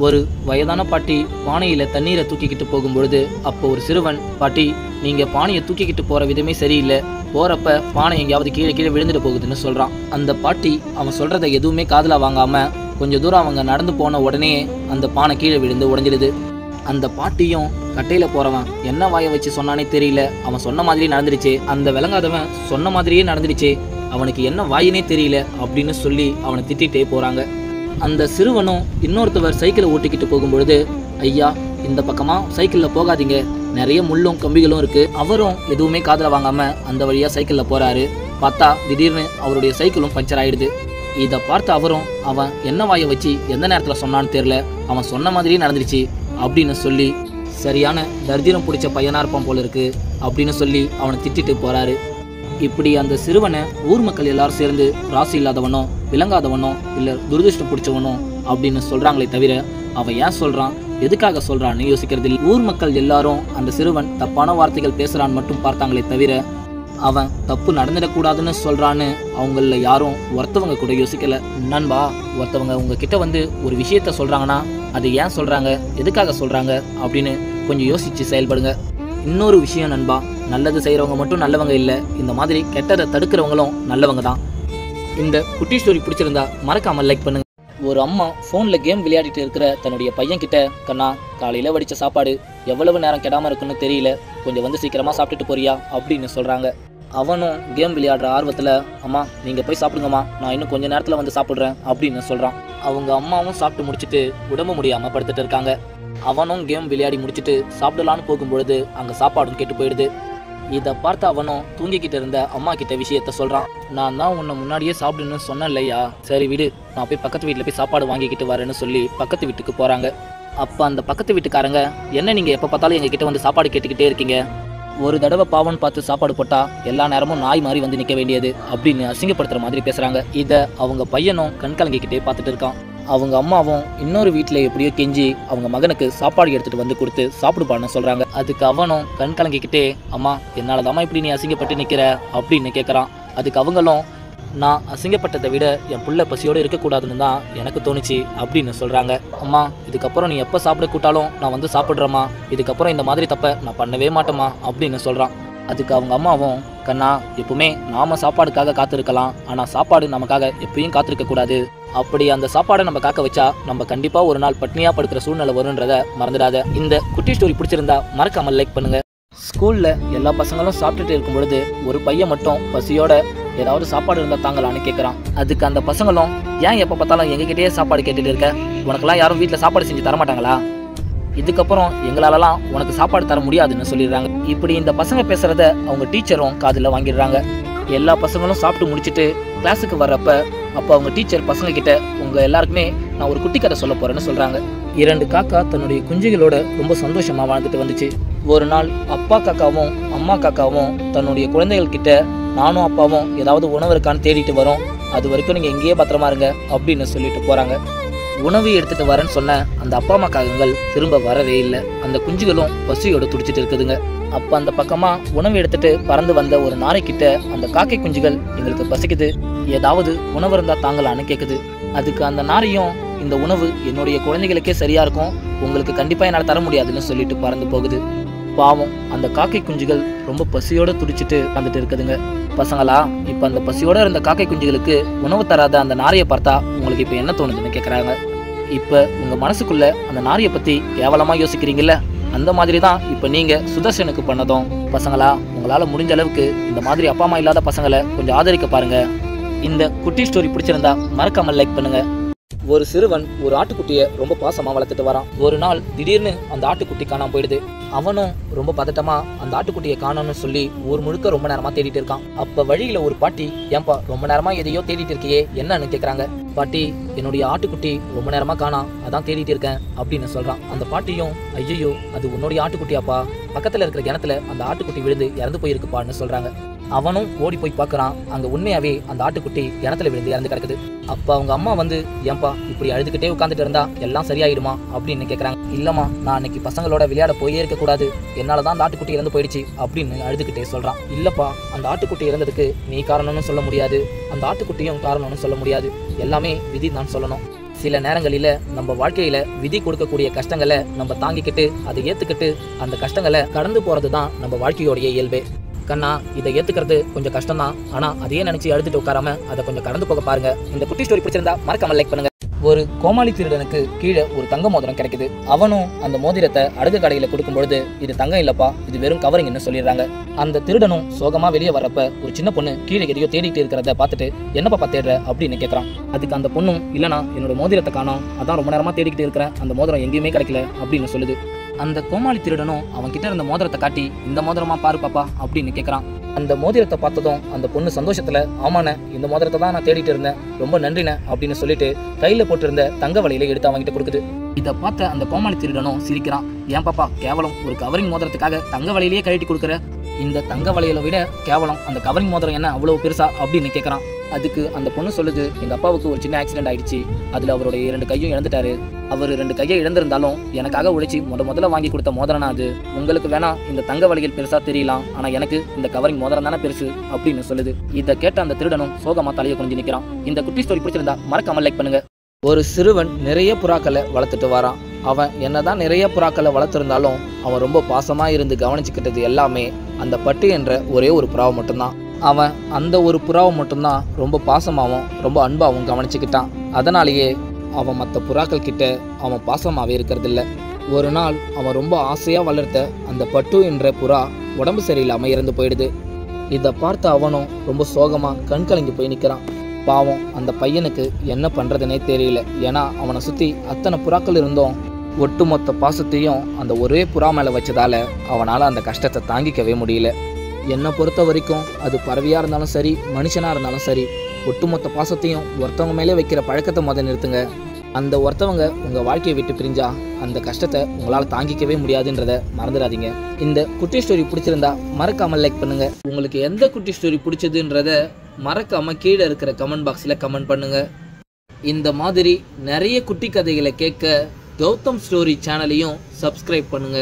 ஒரு வயதான பாட்டி பானையில தண்ணீரை தூக்கிக்கிட்டு போகும்பொழுது அப்போ ஒரு சிறுவன், பாட்டி நீங்க பானையை தூக்கிக்கிட்டு போற விதமே சரியில்லை, போறப்ப பானை எங்கேயாவது கீழே கீழே விழுந்துட்டு போகுதுன்னு சொல்றான். அந்த பாட்டி அவன் சொல்றதை எதுவுமே காதுல வாங்காம கொஞ்சம் தூரம் அவங்க நடந்து போன உடனே அந்த பானை கீழே விழுந்து உடைஞ்சிடுது. அந்த பாட்டியும் கட்டையில போறவன் என்ன வாயை வச்சு சொன்னானே தெரியல, அவன் சொன்ன மாதிரியே நடந்துடுச்சு, அந்த விளங்காதவன் சொன்ன மாதிரியே நடந்துடுச்சு, அவனுக்கு என்ன வாயினே தெரியல அப்படின்னு சொல்லி அவனை திட்டிகிட்டே போறாங்க. அந்த சிறுவனும் இன்னொருத்தவர் சைக்கிளை ஓட்டிக்கிட்டு போகும்பொழுது, ஐயா இந்த பக்கமா சைக்கிளில் போகாதீங்க, நிறைய முள்ளும் கம்பிகளும் இருக்கு. அவரும் எதுவுமே காதில் வாங்காம அந்த வழியா சைக்கிளில் போறாரு. பார்த்தா திடீர்னு அவருடைய சைக்கிளும் பஞ்சர் ஆயிடுது. இதை பார்த்த அவரும், அவன் என்ன வாயை வச்சு எந்த நேரத்தில் சொன்னான்னு தெரியல, அவன் சொன்ன மாதிரியே நடந்துடுச்சு அப்படின்னு சொல்லி, சரியான தர்ஜனம் பிடிச்ச பையனா இருப்பான் போல இருக்கு அப்படின்னு சொல்லி அவனை திட்டிட்டு போறாரு. இப்படி அந்த சிறுவனை ஊர் மக்கள் எல்லாரும் சேர்ந்து ராசி இல்லாதவனோ விளங்காதவனோ இல்லை துரதிருஷ்டம் பிடிச்சவனோ அப்படின்னு சொல்றாங்களே தவிர அவன் ஏன் சொல்றான், எதுக்காக சொல்றான்னு யோசிக்கிறது இல்லை. ஊர் மக்கள் எல்லாரும் அந்த சிறுவன் தப்பான வார்த்தைகள் பேசுறான்னு மட்டும் பார்த்தாங்களே தவிர அவன் தப்பு நடந்துடக்கூடாதுன்னு சொல்றான்னு அவங்கள யாரும் ஒருத்தவங்க கூட யோசிக்கல. நண்பா, ஒருத்தவங்க உங்ககிட்ட வந்து ஒரு விஷயத்த சொல்றாங்கன்னா அது ஏன் சொல்றாங்க, எதுக்காக சொல்றாங்க அப்படின்னு கொஞ்சம் யோசிச்சு செயல்படுங்க. இன்னொரு விஷயம் நண்பா, நல்லது செய்கிறவங்க மட்டும் நல்லவங்க இல்லை, இந்த மாதிரி கெட்டதை தடுக்கிறவங்களும் நல்லவங்க தான். இந்த குட்டி ஸ்டோரி பிடிச்சிருந்தா மறக்காமல் லைக் பண்ணுங்க. ஒரு அம்மா ஃபோனில் கேம் விளையாடிட்டு இருக்கிற தன்னுடைய பையன் கிட்ட, கண்ணா காலையில் வடித்த சாப்பாடு எவ்வளவு நேரம் கெடாமல் இருக்குன்னு தெரியல, கொஞ்சம் வந்து சீக்கிரமாக சாப்பிட்டுட்டு போறியா அப்படின்னு சொல்கிறாங்க. அவனும் கேம் விளையாடுற ஆர்வத்தில், அம்மா நீங்கள் போய் சாப்பிடுங்கம்மா, நான் இன்னும் கொஞ்சம் நேரத்தில் வந்து சாப்பிட்றேன் அப்படின்னு சொல்கிறான். அவங்க அம்மாவும் சாப்பிட்டு முடிச்சுட்டு உடம்பு முடியாமல் படுத்துட்டு இருக்காங்க. அவனும் கேம் விளையாடி முடிச்சுட்டு சாப்பிடலான்னு போகும்பொழுது அங்கே சாப்பாடும் கெட்டு போயிடுது. இதை பார்த்து அவனும் தூங்கிக்கிட்டு இருந்த அம்மா கிட்ட விஷயத்த சொல்கிறான். நான் தான் உன்னை முன்னாடியே சாப்பிடுன்னு சொன்னேன் இல்லையா, சரி விடு, நான் போய் பக்கத்து வீட்டில் போய் சாப்பாடு வாங்கிக்கிட்டு வரேன்னு சொல்லி பக்கத்து வீட்டுக்கு போகிறாங்க. அப்போ அந்த பக்கத்து வீட்டுக்காரங்க, என்ன நீங்கள் எப்போ பார்த்தாலும் எங்ககிட்ட வந்து சாப்பாடு கேட்டுக்கிட்டே இருக்கீங்க, ஒரு தடவை பாவன்னு பார்த்து சாப்பாடு போட்டால் எல்லா நேரமும் நாய் மாதிரி வந்து நிற்க வேண்டியது அப்படின்னு அசிங்கப்படுத்துகிற மாதிரி பேசுகிறாங்க. இதை அவங்க பையனும் கண் கலங்கிக்கிட்டே பார்த்துட்டு இருக்கான். அவங்க அம்மாவும் இன்னொரு வீட்டில் எப்படியோ கெஞ்சி அவங்க மகனுக்கு சாப்பாடு எடுத்துகிட்டு வந்து கொடுத்து சாப்பிடுப்பான்னு சொல்கிறாங்க. அதுக்கு அவனும் கண் கலங்கிக்கிட்டே, அம்மா என்னால் தாம்மா இப்படி நீ அசிங்கப்பட்டு நிற்கிற அப்படின்னு கேட்குறான். அதுக்கு அவங்களும், நான் அசிங்கப்பட்டதை விட என் புள்ள பசியோடு இருக்கக்கூடாதுன்னு தான் எனக்கு தோணுச்சு அப்படின்னு சொல்கிறாங்க. அம்மா இதுக்கப்புறம் நீ எப்போ சாப்பிட கூட்டாலும் நான் வந்து சாப்பிட்றேம்மா, இதுக்கப்புறம் இந்த மாதிரி தப்பை நான் பண்ணவே மாட்டேம்மா அப்படின்னு சொல்கிறான். அதுக்கு அவங்க அம்மாவும், கண்ணா எப்பவுமே நாம சாப்பாடுக்காக காத்திருக்கலாம், ஆனால் சாப்பாடு நமக்காக எப்பயும் காத்திருக்கக்கூடாது, அப்படி அந்த சாப்பாடை நம்ம காக்க வச்சா நம்ம கண்டிப்பாக ஒரு நாள் பட்னியாக படுக்கிற சூழ்நிலை வரும்ன்றதை மறந்துடாத. இந்த குட்டி ஸ்டோரி பிடிச்சிருந்தா மறக்காமல் லைக் பண்ணுங்க. ஸ்கூலில் எல்லா பசங்களும் சாப்பிட்டுட்டு இருக்கும் பொழுது ஒரு பையன் மட்டும் பசியோட ஏதாவது சாப்பாடு இருந்தால் தாங்கலான்னு கேட்குறான். அதுக்கு அந்த பசங்களும், ஏன் எப்போ பார்த்தாலும் எங்ககிட்டயே சாப்பாடு கேட்டுட்டு இருக்க, உனக்கெல்லாம் யாரும் வீட்டில் சாப்பாடு செஞ்சு தரமாட்டாங்களா, இதுக்கப்புறம் எங்களாலலாம் உனக்கு சாப்பாடு தர முடியாதுன்னு சொல்லிடுறாங்க. இப்படி இந்த பசங்க பேசுகிறத அவங்க டீச்சரும் காதில் வாங்கிடுறாங்க. எல்லா பசங்களும் சாப்பிட்டு முடிச்சுட்டு கிளாஸுக்கு வர்றப்ப அப்போ அவங்க டீச்சர் பசங்க கிட்ட, உங்கள் எல்லாருக்குமே நான் ஒரு குட்டி கதை சொல்ல போகிறேன்னு சொல்கிறாங்க. 2 காக்கா தன்னுடைய குஞ்சுகளோட ரொம்ப சந்தோஷமாக வாழ்ந்துட்டு வந்துச்சு. ஒரு நாள் அப்பா காக்காவும் அம்மா காக்காவும் தன்னுடைய குழந்தைகள் கிட்ட, நானும் அப்பாவும் ஏதாவது உணவு இருக்கான்னு தேடிட்டு வரோம், அது வரைக்கும் நீங்கள் எங்கேயே பத்திரமா இருங்க அப்படின்னு சொல்லிட்டு போகிறாங்க. உணவு எடுத்துகிட்டு வரேன்னு சொன்ன அந்த அப்பா அம்மா காகங்கள் திரும்ப வரவே இல்லை. அந்த குஞ்சுகளும் பசியோடு துடிச்சிட்டு இருக்குதுங்க. அப்போ அந்த பக்கமாக உணவு எடுத்துகிட்டு பறந்து வந்த ஒரு நாரைக்கிட்ட அந்த காக்கை குஞ்சுகள், எங்களுக்கு பசிக்குது, ஏதாவது உணவு இருந்தால் தாங்கலான்னு கேட்குது. அதுக்கு அந்த நாரையும், இந்த உணவு என்னுடைய குழந்தைகளுக்கே சரியாக இருக்கும், உங்களுக்கு கண்டிப்பாக என்னால் தர முடியாதுன்னு சொல்லிட்டு பறந்து போகுது. பாவம் அந்த காக்கை குஞ்சுகள் ரொம்ப பசியோடு துடிச்சிட்டு வந்துட்டு இருக்குதுங்க. பசங்களா, இப்போ அந்த பசியோடு இருந்த காக்கை குஞ்சுகளுக்கு உணவு தராத அந்த நாரையை பார்த்தா உங்களுக்கு இப்போ என்ன தோணுதுன்னு கேட்குறாங்க. இப்போ உங்கள் மனசுக்குள்ளே அந்த நாரையை பற்றி கேவலமாக யோசிக்கிறீங்கல்ல, அந்த மாதிரி தான் இப்போ நீங்கள் சுதர்சனுக்கு பண்ணதும். பசங்களா, உங்களால் முடிஞ்ச அளவுக்கு இந்த மாதிரி அப்பா அம்மா இல்லாத பசங்களை கொஞ்சம் ஆதரிக்க பாருங்கள். இந்த குட்டி ஸ்டோரி பிடிச்சிருந்தா மறக்காமல் லைக் பண்ணுங்கள். ஒரு சிறுவன் ஒரு ஆட்டுக்குட்டியை ரொம்ப பாசமாக வளர்த்துட்டு வரான். ஒரு நாள் திடீர்னு அந்த ஆட்டுக்குட்டி காணாமல் போயிடுது. அவனும் ரொம்ப பதட்டமா அந்த ஆட்டுக்குட்டியை காணோன்னு சொல்லி ஊர் முழுக்க ரொம்ப நேரமா தேடிட்டு இருக்கான். அப்ப வழியில ஒரு பாட்டி, ஏன்பா ரொம்ப நேரமா எதையோ தேடிட்டு இருக்கியே, என்னன்னு கேக்குறாங்க. பாட்டி, என்னுடைய ஆட்டுக்குட்டி ரொம்ப நேரமா காணாம், அதான் தேடிட்டு இருக்கேன் அப்படின்னு சொல்றான். அந்த பாட்டியும், ஐயோ அது உன்னுடைய ஆட்டுக்குட்டியாப்பா, பக்கத்துல இருக்கிற கிணத்துல அந்த ஆட்டுக்குட்டி விழுந்து இறந்து போயிருக்குப்பான்னு சொல்றாங்க. அவனும் ஓடி போய் பார்க்குறான். அங்கே உண்மையாகவே அந்த ஆட்டுக்குட்டி கிணத்துல விழுந்து இறந்து கிடக்குது. அப்போ அவங்க அம்மா வந்து, ஏன்பா இப்படி அழுதுகிட்டே உட்காந்துட்டு இருந்தா எல்லாம் சரியாயிடுமா அப்படின்னு கேட்குறாங்க. இல்லைம்மா, நான் அன்னைக்கு பசங்களோட விளையாட போயே இருக்கக்கூடாது, என்னால் தான் அந்த ஆட்டுக்குட்டி இறந்து போயிடுச்சு அப்படின்னு அழுதுகிட்டே சொல்கிறான். இல்லைப்பா, அந்த ஆட்டுக்குட்டி இறந்ததுக்கு நீ காரணம்னு சொல்ல முடியாது, அந்த ஆட்டுக்குட்டியும் காரணம்னு சொல்ல முடியாது, எல்லாமே விதி தான் சொல்லணும். சில நேரங்களில் நம்ம வாழ்க்கையில் விதி கொடுக்கக்கூடிய கஷ்டங்களை நம்ம தாங்கிக்கிட்டு அதை ஏற்றுக்கிட்டு அந்த கஷ்டங்களை கடந்து போகிறது தான் நம்ம வாழ்க்கையோடைய இயல்பே. கண்ணா, இதை ஏற்றுக்கிறது கொஞ்சம் கஷ்டம் தான், ஆனால் அதையே நினச்சி அழுதுட்டு உட்காராம அதை கொஞ்சம் கடந்து போக பாருங்க. இந்த குட்டி ஸ்டோரி பிடிச்சிருந்தா மறக்காம லைக் பண்ணுங்க. ஒரு கோமாளி திருடனுக்கு கீழே ஒரு தங்க மோதிரம் கிடைக்குது. அவனும் அந்த மோதிரத்தை அடகு கடையில் கொடுக்கும் பொழுது இது தங்கம் இல்லப்பா, இது வெறும் கவரிங்னு சொல்லிடுறாங்க. அந்த திருடனும் சோகமா வெளியே வரப்ப ஒரு சின்ன பொண்ணு கீழே எதையோ தேடிட்டு இருக்கிறத பார்த்துட்டு என்னப்பா தேடுற அப்படின்னு கேட்கறான். அதுக்கு அந்த பொண்ணும் இல்லைனா என்னோட மோதிரத்தை காணோம், அதான் ரொம்ப நேரமா தேடிக்கிட்டு இருக்கிறேன், அந்த மோதிரம் எங்கேயுமே கிடைக்கல அப்படின்னு சொல்லுது. அந்த கோமாளி திருடனும் அவன் கிட்ட இருந்த மோதிரத்தை காட்டி இந்த மோதிரமா பாரு பாப்பா அப்படின்னு கேட்கறான். அந்த மோதிரத்தை பார்த்ததும் அந்த பொண்ணு சந்தோஷத்துல ஆமாண்ணே, இந்த மோதிரத்தை தான் நான் தேடிட்டு இருந்தேன், ரொம்ப நன்றிண்ணே அப்படின்னு சொல்லிட்டு கையில போட்டிருந்த தங்க வலையில எடுத்து அவன்கிட்ட கொடுக்குது. இதை பார்த்த அந்த கோமாளி திருடனும் சிரிக்கிறான். ஏன் பாப்பா, கேவலம் ஒரு கவரிங் மோதிரத்துக்காக தங்க வலையிலேயே கழட்டி கொடுக்குற, இந்த தங்க வலையில விட கேவலம் அந்த கவரிங் மோதிரம் என்ன அவ்வளவு பெருசா அப்படின்னு கேட்கறான். அதுக்கு அந்த பொண்ணு சொல்லுது, எங்க அப்பாவுக்கு ஒரு சின்ன ஆக்சிடென்ட் ஆயிடுச்சு, அதுல அவருடைய 2 கையும் இழந்துட்டாரு. அவர் 2 கையை இழந்திருந்தாலும் எனக்காக உழைச்சி முதல்ல வாங்கி கொடுத்த மோதிரம் அது. உங்களுக்கு வேணா இந்த தங்க வலையில் பெருசா தெரியலாம், ஆனா எனக்கு இந்த கவரிங் மோதிரம் தானே பெருசு அப்படின்னு சொல்லுது. இதை கேட்ட அந்த திருடனும் சோகமா தலையை குனிஞ்சு நிற்கிறான். இந்த குட்டி ஸ்டோரி பிடிச்சிருந்தா மறக்காம லைக் பண்ணுங்க. ஒரு சிறுவன் நிறைய புறாக்களை வளர்த்துட்டு வரான். அவன் என்னதான் நிறைய புறாக்களை வளர்த்துருந்தாலும் அவன் ரொம்ப பாசமா இருந்து கவனிச்சுக்கிட்டது எல்லாமே அந்த பட்டு என்ற ஒரே ஒரு புறாவை மட்டும்தான். அவன் அந்த ஒரு புறாவை மட்டும்தான் ரொம்ப பாசமாகவும் ரொம்ப அன்பாகவும் கவனிச்சுக்கிட்டான். அதனாலேயே அவன் மற்ற புறாக்கள் கிட்ட அவன் பாசமாகவே இருக்கிறதில்ல. ஒரு நாள் அவன் ரொம்ப ஆசையாக வளர்த்த அந்த பட்டு என்ற புறா உடம்பு சரியில்லாமல் இறந்து போயிடுது. இதை பார்த்து அவனும் ரொம்ப சோகமாக கண் கலங்கி போய் நிற்கிறான். பாவம் அந்த பையனுக்கு என்ன பண்ணுறதுனே தெரியல. ஏன்னா அவனை சுற்றி அத்தனை புறாக்கள் இருந்தோம், ஒட்டுமொத்த பாசத்தையும் அந்த ஒரே புறா மேலே வச்சதால அவனால் அந்த கஷ்டத்தை தாங்கிக்கவே முடியல. என்னை பொறுத்த வரைக்கும் அது பறவையாக இருந்தாலும் சரி, மனுஷனாக இருந்தாலும் சரி, ஒட்டுமொத்த பாசத்தையும் ஒருத்தவங்க மேலே வைக்கிற பழக்கத்தை நிறுத்துங்க. அந்த ஒருத்தவங்க உங்கள் வாழ்க்கையை விட்டு பிரிஞ்சா அந்த கஷ்டத்தை உங்களால் தாங்கிக்கவே முடியாதுன்றதை மறந்துடாதீங்க. இந்த குட்டி ஸ்டோரி பிடிச்சிருந்தா மறக்காமல் லைக் பண்ணுங்க. உங்களுக்கு எந்த குட்டி ஸ்டோரி பிடிச்சதுன்றத மறக்காம கீழே இருக்கிற கமெண்ட் பாக்ஸில் கமெண்ட் பண்ணுங்க. இந்த மாதிரி நிறைய குட்டி கதைகளை கேட்க கௌதம் ஸ்டோரி சேனலையும் சப்ஸ்கிரைப் பண்ணுங்க.